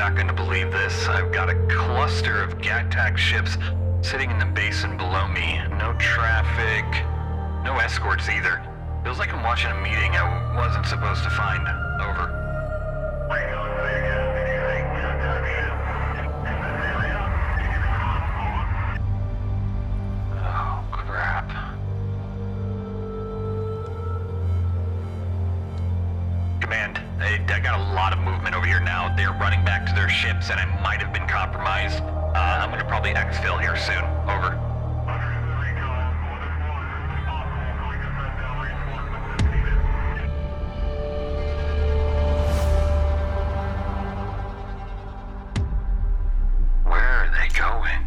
not going to believe this. I've got a cluster of GATAC ships sitting in the basin below me. No traffic, no escorts either. Feels like I'm watching a meeting I wasn't supposed to find. Over. Oh, crap. Command, I got a lot of movement over here now. They're running back to their ships and I might have been compromised. I'm gonna probably exfil here soon. Over. Where are they going?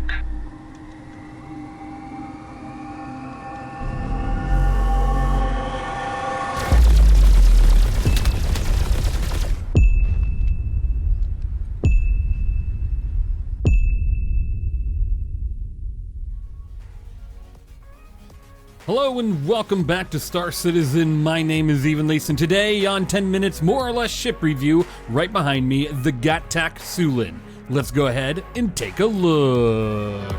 Hello and welcome back to Star Citizen. My name is Evenlease, and today on 10 Minutes More or Less Ship Review, right behind me, the GATAC SYULEN. Let's go ahead and take a look.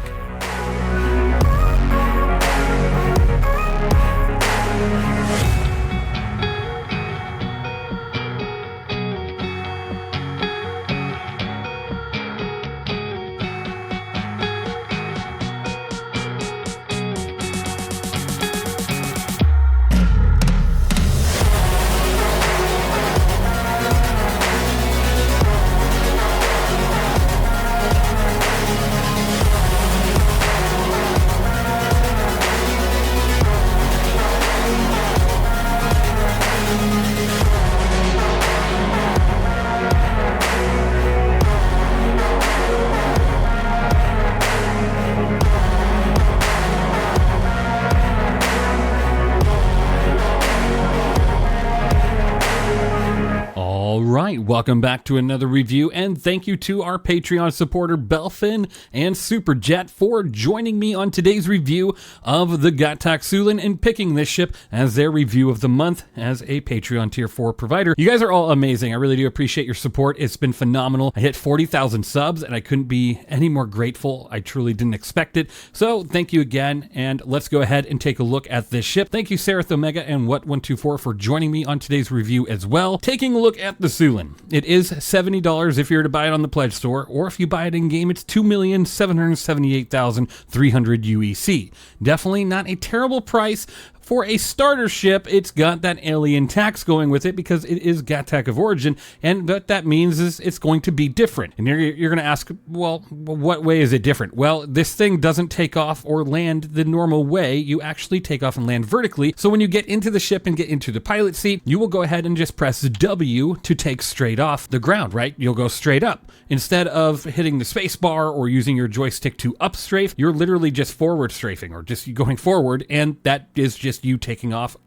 Alright, welcome back to another review, and thank you to our Patreon supporter Bellfin and Superjet for joining me on today's review of the GATAC SYULEN and picking this ship as their review of the month as a Patreon Tier 4 provider. You guys are all amazing. I really do appreciate your support. It's been phenomenal. I hit 40,000 subs and I couldn't be any more grateful. I truly didn't expect it. So thank you again, and let's go ahead and take a look at this ship. Thank you Seraph Omega and What124 for joining me on today's review as well. Taking a look at the SYULEN. It is $70 if you're to buy it on the Pledge Store, or if you buy it in game, it's $2,778,300 UEC. Definitely not a terrible price. For a starter ship, it's got that alien tax going with it because it is GATAC of origin, and what that means is it's going to be different. And you're going to ask, well, what way is it different? Well, this thing doesn't take off or land the normal way. You actually take off and land vertically. So when you get into the ship and get into the pilot seat, you will go ahead and just press W to take straight off the ground, right? You'll go straight up. Instead of hitting the space bar or using your joystick to up strafe, you're literally just forward strafing or just going forward, and that is just you taking off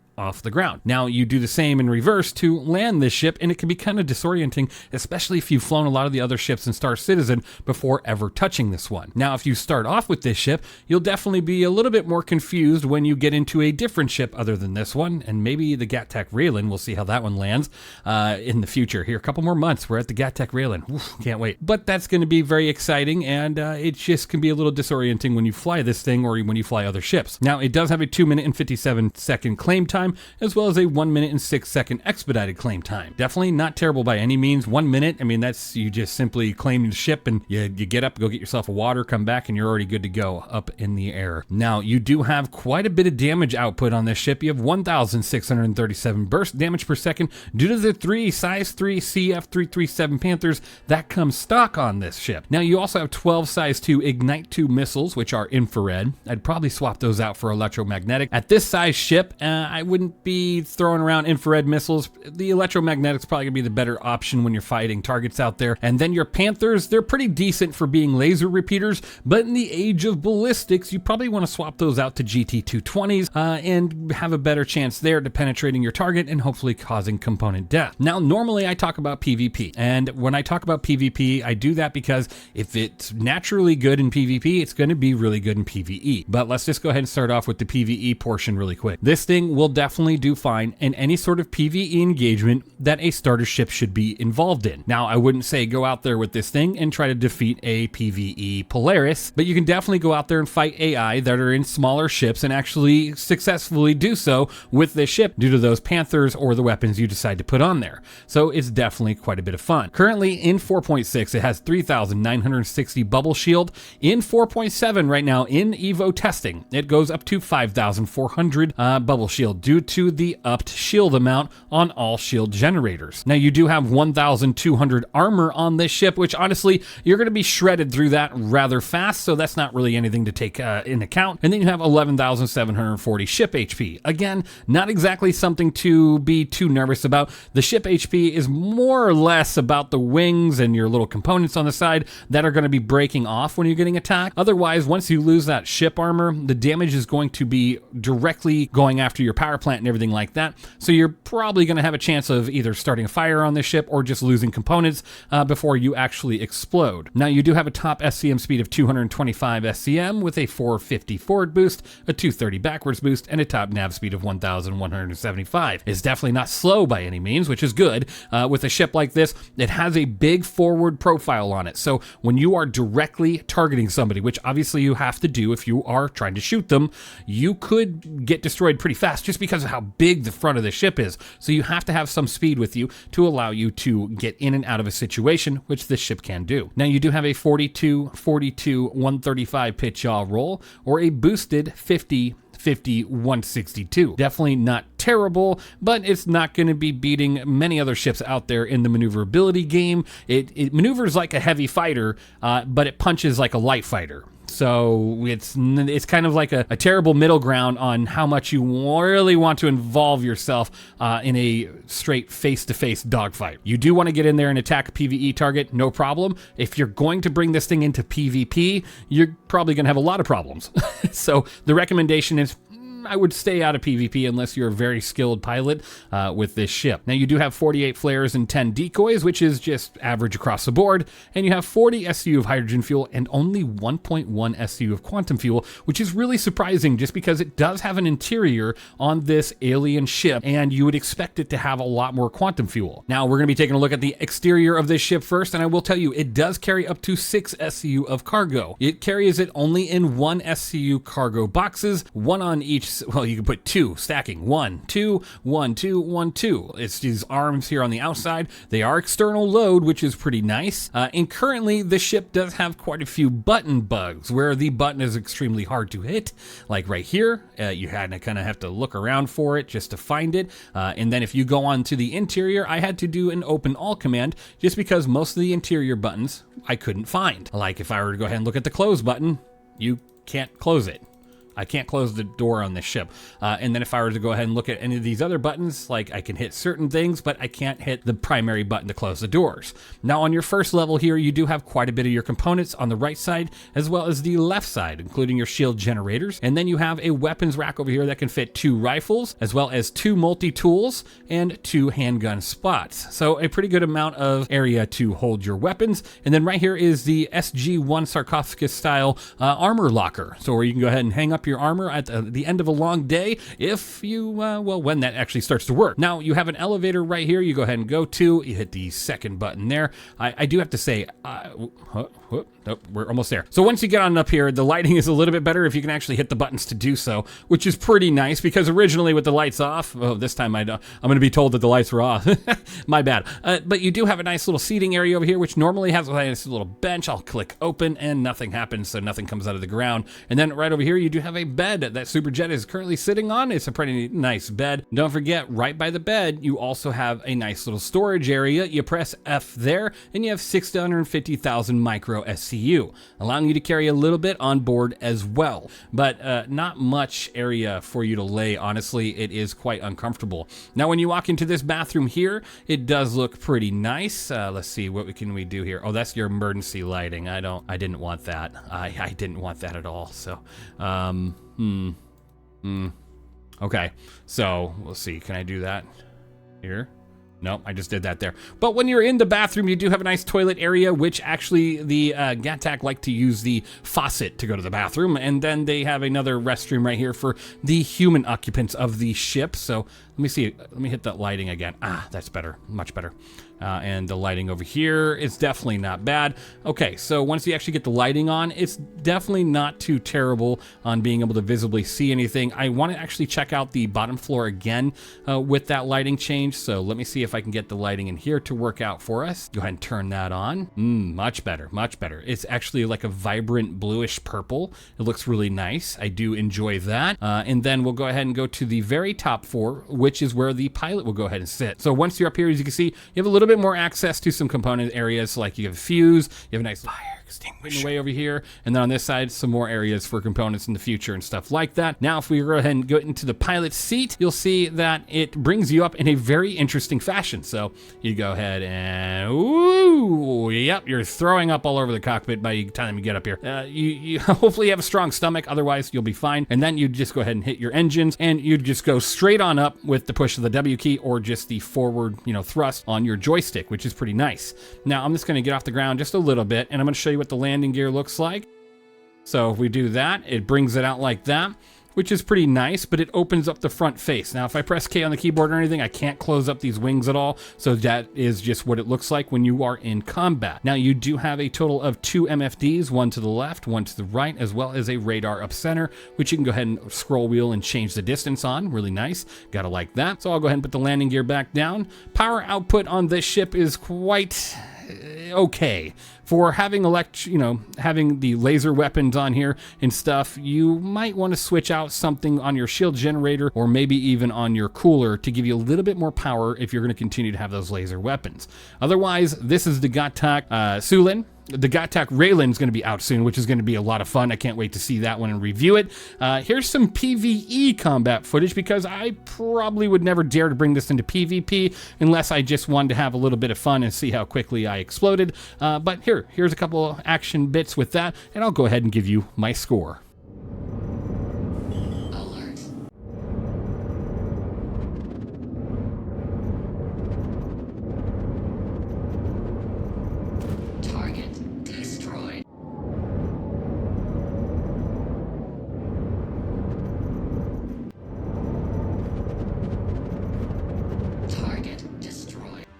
the ground. Now you do the same in reverse to land this ship, and it can be kind of disorienting, especially if you've flown a lot of the other ships in Star Citizen before ever touching this one. Now if you start off with this ship, you'll definitely be a little bit more confused when you get into a different ship other than this one, and maybe the GATAC Raylan. We'll see how that one lands in the future. Here, a couple more months, we're at the GATAC Raylan. Oof, can't wait. But that's going to be very exciting, and it just can be a little disorienting when you fly this thing or when you fly other ships. Now it does have a 2-minute and 57-second claim time, as well as a 1-minute and 6-second expedited claim time. Definitely not terrible by any means. 1 minute, I mean, that's you just simply claim the ship and you get up, go get yourself a water, come back, and you're already good to go up in the air. Now, you do have quite a bit of damage output on this ship. You have 1,637 burst damage per second due to the 3 size 3 CF337 Panthers that come stock on this ship. Now, you also have 12 size 2 Ignite 2 missiles, which are infrared. I'd probably swap those out for electromagnetic. At this size ship, I wouldn't be throwing around infrared missiles. The electromagnetic's probably gonna be the better option when you're fighting targets out there. And then your Panthers, they're pretty decent for being laser repeaters, but in the age of ballistics, you probably want to swap those out to GT220s and have a better chance there to penetrating your target and hopefully causing component death. Now, normally I talk about PvP, and when I talk about PvP, I do that because if it's naturally good in PvP, it's going to be really good in PvE. But let's just go ahead and start off with the PvE portion really quick. This thing will definitely do fine in any sort of PvE engagement that a starter ship should be involved in. Now, I wouldn't say go out there with this thing and try to defeat a PvE Polaris, but you can definitely go out there and fight AI that are in smaller ships and actually successfully do so with this ship due to those Panthers or the weapons you decide to put on there. So it's definitely quite a bit of fun. Currently in 4.6, it has 3,960 bubble shield. In 4.7 right now in Evo testing, it goes up to 5,400 bubble shield due to the upped shield amount on all shield generators. Now you do have 1,200 armor on this ship, which honestly, you're going to be shredded through that rather fast, so that's not really anything to take in account. And then you have 11,740 ship HP. Again, not exactly something to be too nervous about. The ship HP is more or less about the wings and your little components on the side that are going to be breaking off when you're getting attacked. Otherwise, once you lose that ship armor, the damage is going to be directly going after your power plant and everything like that. So you're probably going to have a chance of either starting a fire on this ship or just losing components before you actually explode. Now you do have a top SCM speed of 225 SCM with a 450 forward boost, a 230 backwards boost, and a top nav speed of 1,175. It's definitely not slow by any means, which is good. With a ship like this, it has a big forward profile on it. So when you are directly targeting somebody, which obviously you have to do if you are trying to shoot them, you could get destroyed pretty fast just because of how big the front of the ship is. So you have to have some speed with you to allow you to get in and out of a situation, which this ship can do. Now you do have a 42, 42, 135 pitch yaw roll or a boosted 50, 50, 162. Definitely not terrible, but it's not going to be beating many other ships out there in the maneuverability game. It maneuvers like a heavy fighter, but it punches like a light fighter. So it's kind of like a terrible middle ground on how much you really want to involve yourself in a straight face-to-face dogfight. You do want to get in there and attack a PvE target, no problem. If you're going to bring this thing into PvP, you're probably going to have a lot of problems. So the recommendation is I would stay out of PvP unless you're a very skilled pilot with this ship. Now you do have 48 flares and 10 decoys, which is just average across the board, and you have 40 SCU of hydrogen fuel and only 1.1 SCU of quantum fuel, which is really surprising just because it does have an interior on this alien ship, and you would expect it to have a lot more quantum fuel. Now we're going to be taking a look at the exterior of this ship first, and I will tell you, it does carry up to 6 SCU of cargo. It carries it only in 1 SCU cargo boxes, one on each. Well, you can put 2 stacking, 1, 2, 1, 2, 1, 2. It's these arms here on the outside. They are external load, which is pretty nice. And currently, the ship does have quite a few button bugs where the button is extremely hard to hit. Like right here, you had to kind of have to look around for it just to find it. And then if you go on to the interior, I had to do an open all command just because most of the interior buttons I couldn't find. Like if I were to go ahead and look at the close button, you can't close it. I can't close the door on this ship. And then if I were to go ahead and look at any of these other buttons, like I can hit certain things, but I can't hit the primary button to close the doors. Now on your first level here, you do have quite a bit of your components on the right side, as well as the left side, including your shield generators. And then you have a weapons rack over here that can fit 2 rifles, as well as 2 multi-tools and 2 handgun spots. So a pretty good amount of area to hold your weapons. And then right here is the SG-1 sarcophagus style armor locker. So where you can go ahead and hang up your armor at the end of a long day if you, well, when that actually starts to work. Now, you have an elevator right here. You go ahead and go to, you hit the second button there. I do have to say, nope, we're almost there. So once you get on up here, the lighting is a little bit better if you can actually hit the buttons to do so, which is pretty nice because originally with the lights off, oh, this time I'm going to be told that the lights were off. My bad. But you do have a nice little seating area over here, which normally has a nice little bench. I'll click open and nothing happens, so nothing comes out of the ground. And then right over here, you do have a bed that Superjet is currently sitting on. It's a pretty nice bed. Don't forget, right by the bed, you also have a nice little storage area. You press F there, and you have 650,000 micro SCU, allowing you to carry a little bit on board as well. But not much area for you to lay, honestly. It is quite uncomfortable. Now, when you walk into this bathroom here, it does look pretty nice. Let's see, what can we do here? Oh, that's your emergency lighting. I didn't want that. I didn't want that at all. So, okay, so we'll see. Can I do that here? Nope, I just did that there. But when you're in the bathroom, you do have a nice toilet area, which actually the GATAC like to use the faucet to go to the bathroom. And then they have another restroom right here for the human occupants of the ship. So let me see. Let me hit that lighting again. Ah, that's better. Much better. And the lighting over here is definitely not bad. Okay, so once you actually get the lighting on, it's definitely not too terrible on being able to visibly see anything. I want to actually check out the bottom floor again with that lighting change. So let me see if I can get the lighting in here to work out for us. Go ahead and turn that on. Much better, much better. It's actually like a vibrant bluish purple. It looks really nice. I do enjoy that. And then we'll go ahead and go to the very top floor, which is where the pilot will go ahead and sit. So once you're up here, as you can see, you have a little bit more access to some component areas, like you have a fuse, you have a nice fire extinguisher way over here, and then on this side some more areas for components in the future and stuff like that. Now if we go ahead and go into the pilot seat, you'll see that it brings you up in a very interesting fashion. So you go ahead and ooh, yep, you're throwing up all over the cockpit by the time you get up here. You hopefully have a strong stomach, otherwise you'll be fine. And then you just go ahead and hit your engines, and you just go straight on up with the push of the W key or just the forward, thrust on your joystick, which is pretty nice. Now I'm just going to get off the ground just a little bit, and I'm going to show you what the landing gear looks like. So if we do that, it brings it out like that, which is pretty nice, but it opens up the front face. Now, if I press K on the keyboard or anything, I can't close up these wings at all. So that is just what it looks like when you are in combat. Now, you do have a total of 2 MFDs, one to the left, one to the right, as well as a radar up center, which you can go ahead and scroll wheel and change the distance on. Really nice. Gotta like that. So I'll go ahead and put the landing gear back down. Power output on this ship is quite okay. For having having the laser weapons on here and stuff, you might want to switch out something on your shield generator or maybe even on your cooler to give you a little bit more power if you're going to continue to have those laser weapons. Otherwise, this is the GATAC SYULEN. The GATAC Raylan is going to be out soon, which is going to be a lot of fun. I can't wait to see that one and review it. Here's some PvE combat footage, because I probably would never dare to bring this into PvP unless I just wanted to have a little bit of fun and see how quickly I exploded. But here's a couple action bits with that, and I'll go ahead and give you my score.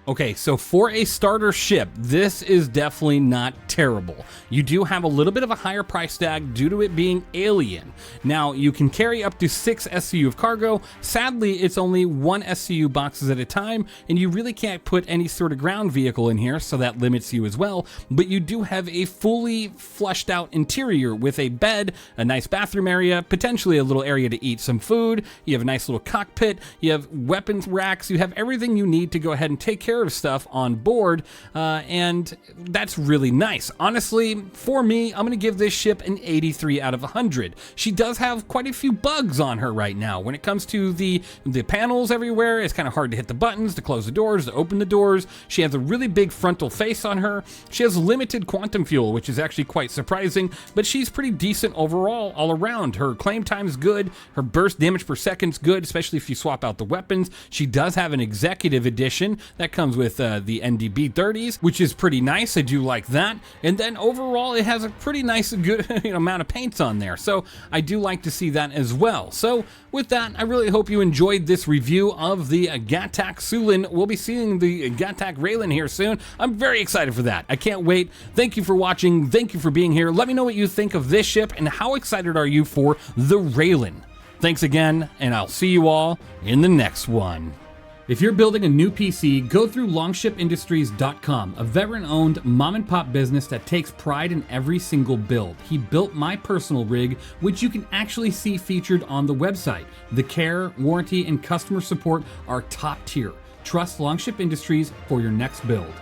Okay, so for a starter ship, this is definitely not terrible. You do have a little bit of a higher price tag due to it being alien. Now, you can carry up to 6 SCU of cargo. Sadly, it's only 1 SCU boxes at a time, and you really can't put any sort of ground vehicle in here, so that limits you as well. But you do have a fully flushed out interior with a bed, a nice bathroom area, potentially a little area to eat some food. You have a nice little cockpit. You have weapons racks. You have everything you need to go ahead and take care of stuff on board, and that's really nice. Honestly, for me, I'm going to give this ship an 83 out of 100. She does have quite a few bugs on her right now. When it comes to the panels everywhere, it's kind of hard to hit the buttons, to close the doors, to open the doors. She has a really big frontal face on her. She has limited quantum fuel, which is actually quite surprising, but she's pretty decent overall all around. Her claim time's good. Her burst damage per second's good, especially if you swap out the weapons. She does have an executive edition that comes with the NDB 30s, which is pretty nice. I do like that. And then overall, it has a pretty nice, good amount of paints on there. So I do like to see that as well. So with that, I really hope you enjoyed this review of the GATAC SYULEN. We'll be seeing the GATAC Raylan here soon. I'm very excited for that. I can't wait. Thank you for watching. Thank you for being here. Let me know what you think of this ship and how excited are you for the Raylan. Thanks again, and I'll see you all in the next one. If you're building a new PC, go through longshipindustries.com, a veteran-owned mom-and-pop business that takes pride in every single build. He built my personal rig, which you can actually see featured on the website. The care, warranty, and customer support are top tier. Trust Longship Industries for your next build.